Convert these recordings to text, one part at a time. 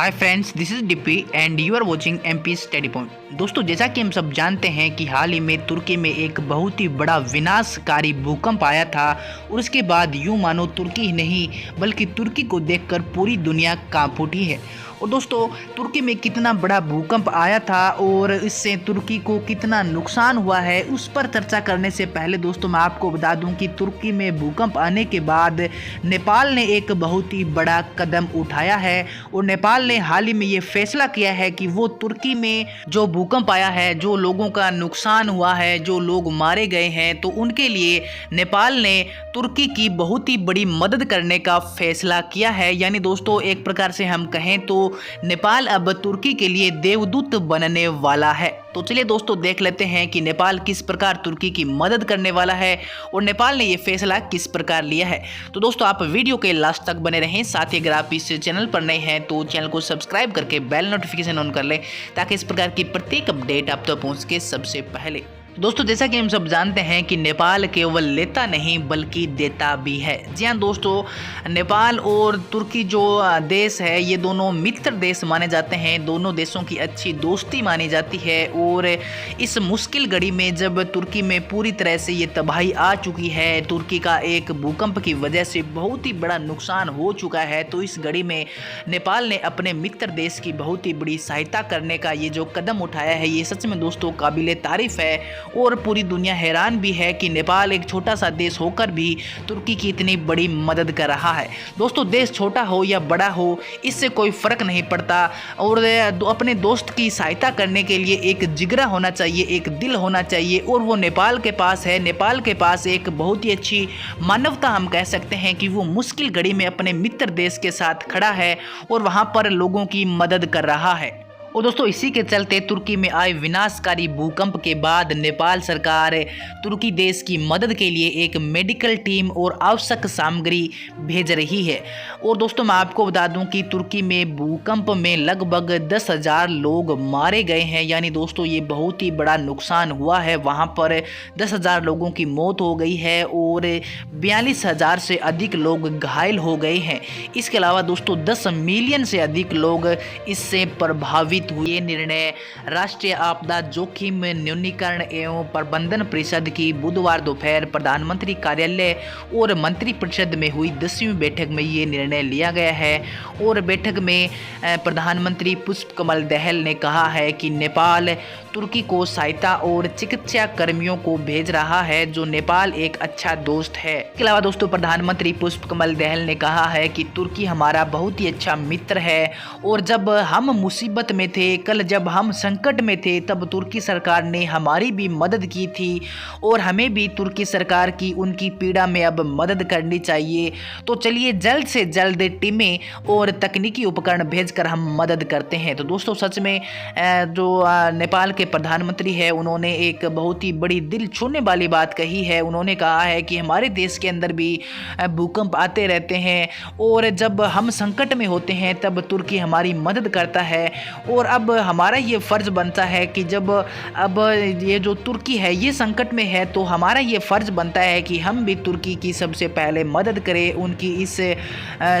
Hi friends, this is Dippy and you are watching MP study point. दोस्तों, जैसा कि हम सब जानते हैं कि हाल ही में तुर्की में एक बहुत ही बड़ा विनाशकारी भूकंप आया था और उसके बाद यूं मानो तुर्की ही नहीं बल्कि तुर्की को देखकर पूरी दुनिया कांप उठी है। और दोस्तों, तुर्की में कितना बड़ा भूकंप आया था और इससे तुर्की को कितना नुकसान हुआ है उस पर चर्चा करने से पहले दोस्तों मैं आपको बता दूं कि तुर्की में भूकंप आने के बाद नेपाल ने एक बहुत ही बड़ा कदम उठाया है और नेपाल ने हाल ही में ये फैसला किया है कि वो तुर्की में जो भूकंप आया है, जो लोगों का नुकसान हुआ है, जो लोग मारे गए हैं, तो उनके लिए नेपाल ने तुर्की की बहुत ही बड़ी मदद करने का फैसला किया है। यानी दोस्तों, एक प्रकार से हम कहें तो नेपाल अब तुर्की के लिए देवदूत बनने वाला है। तो चलिए दोस्तों, देख लेते हैं कि नेपाल किस प्रकार तुर्की की मदद करने वाला है और नेपाल ने ये फैसला किस प्रकार लिया है। तो दोस्तों, आप वीडियो के लास्ट तक बने रहें। साथ ही अगर आप इस चैनल पर नए हैं तो चैनल को सब्सक्राइब करके बेल नोटिफिकेशन ऑन कर लें ताकि इस प्रकार की प्रत्येक अपडेट आप तक पहुँच के सबसे पहले। दोस्तों, जैसा कि हम सब जानते हैं कि नेपाल केवल लेता नहीं बल्कि देता भी है। जी हाँ दोस्तों, नेपाल और तुर्की जो देश है ये दोनों मित्र देश माने जाते हैं। दोनों देशों की अच्छी दोस्ती मानी जाती है और इस मुश्किल घड़ी में जब तुर्की में पूरी तरह से ये तबाही आ चुकी है, तुर्की का एक भूकंप की वजह से बहुत ही बड़ा नुकसान हो चुका है, तो इस घड़ी में नेपाल ने अपने मित्र देश की बहुत ही बड़ी सहायता करने का ये जो कदम उठाया है ये सच में दोस्तों काबिले तारीफ़ है। और पूरी दुनिया हैरान भी है कि नेपाल एक छोटा सा देश होकर भी तुर्की की इतनी बड़ी मदद कर रहा है। दोस्तों, देश छोटा हो या बड़ा हो इससे कोई फ़र्क नहीं पड़ता और अपने दोस्त की सहायता करने के लिए एक जिगरा होना चाहिए, एक दिल होना चाहिए और वो नेपाल के पास है। नेपाल के पास एक बहुत ही अच्छी मानवता हम कह सकते हैं कि वो मुश्किल घड़ी में अपने मित्र देश के साथ खड़ा है और वहाँ पर लोगों की मदद कर रहा है। और दोस्तों, इसी के चलते तुर्की में आए विनाशकारी भूकंप के बाद नेपाल सरकार तुर्की देश की मदद के लिए एक मेडिकल टीम और आवश्यक सामग्री भेज रही है। और दोस्तों, मैं आपको बता दूं कि तुर्की में भूकंप में लगभग 10,000 लोग मारे गए हैं। यानी दोस्तों, ये बहुत ही बड़ा नुकसान हुआ है। वहाँ पर 10,000 लोगों की मौत हो गई है और 42,000 से अधिक लोग घायल हो गए हैं। इसके अलावा दोस्तों 10 मिलियन से अधिक लोग इससे प्रभावित हुए। निर्णय राष्ट्रीय आपदा जोखिम न्यूनीकरण एवं प्रबंधन परिषद की बुधवार दोपहर प्रधानमंत्री कार्यालय और मंत्रिपरिषद में हुई 10वीं बैठक में ये निर्णय लिया गया है। और बैठक में प्रधानमंत्री पुष्पकमल दहल ने कहा है कि नेपाल तुर्की को सहायता और चिकित्सा कर्मियों को भेज रहा है, जो नेपाल एक अच्छा दोस्त है। इसके अलावा दोस्तों, प्रधानमंत्री पुष्पकमल दहल ने कहा है कि तुर्की हमारा बहुत ही अच्छा मित्र है और जब हम मुसीबत में थे, कल जब हम संकट में थे, तब तुर्की सरकार ने हमारी भी मदद की थी और हमें भी तुर्की सरकार की उनकी पीड़ा में अब मदद करनी चाहिए। तो चलिए जल्द से जल्द टीमें और तकनीकी उपकरण भेजकर हम मदद करते हैं। तो दोस्तों, सच में जो नेपाल के प्रधानमंत्री है उन्होंने एक बहुत ही बड़ी दिल छूने वाली बात कही है। उन्होंने कहा है कि हमारे देश के अंदर भी भूकंप आते रहते हैं और जब हम संकट में होते हैं तब तुर्की हमारी मदद करता है और अब हमारा ये फ़र्ज़ बनता है कि जब अब ये जो तुर्की है ये संकट में है तो हमारा ये फ़र्ज़ बनता है कि हम भी तुर्की की सबसे पहले मदद करें। उनकी इस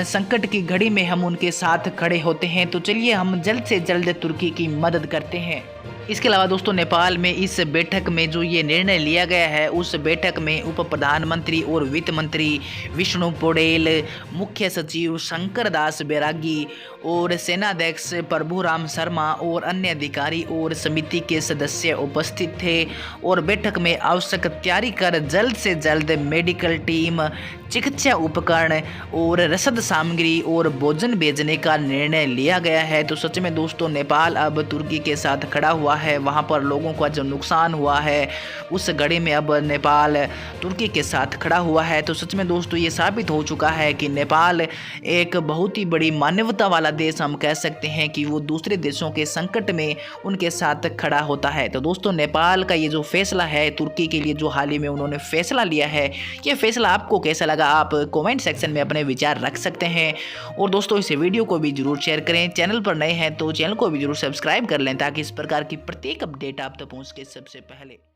संकट की घड़ी में हम उनके साथ खड़े होते हैं। तो चलिए हम जल्द से जल्द तुर्की की मदद करते हैं। इसके अलावा दोस्तों, नेपाल में इस बैठक में जो ये निर्णय लिया गया है उस बैठक में उप प्रधानमंत्री और वित्त मंत्री विष्णु पौडेल, मुख्य सचिव शंकर दास बैरागी और सेनाध्यक्ष प्रभुराम शर्मा और अन्य अधिकारी और समिति के सदस्य उपस्थित थे। और बैठक में आवश्यक तैयारी कर जल्द से जल्द मेडिकल टीम, चिकित्सा उपकरण और रसद सामग्री और भोजन भेजने का निर्णय लिया गया है। तो सच में दोस्तों, नेपाल अब तुर्की के साथ खड़ा हुआ है। वहाँ पर लोगों का जो नुकसान हुआ है उस घड़ी में अब नेपाल तुर्की के साथ खड़ा हुआ है। तो सच में दोस्तों, ये साबित हो चुका है कि नेपाल एक बहुत ही बड़ी मानवता वाला देश हम कह सकते हैं कि वो दूसरे देशों के संकट में उनके साथ खड़ा होता है। तो दोस्तों, नेपाल का ये जो फैसला है तुर्की के लिए जो हाल ही में उन्होंने फैसला लिया है, ये फैसला आपको कैसा लगा आप कमेंट सेक्शन में अपने विचार रख सकते हैं। और दोस्तों, इस वीडियो को भी जरूर शेयर करें। चैनल पर नए हैं तो चैनल को भी जरूर सब्सक्राइब कर लें ताकि इस प्रकार की प्रत्येक अपडेट आप तक पहुँच के सबसे पहले।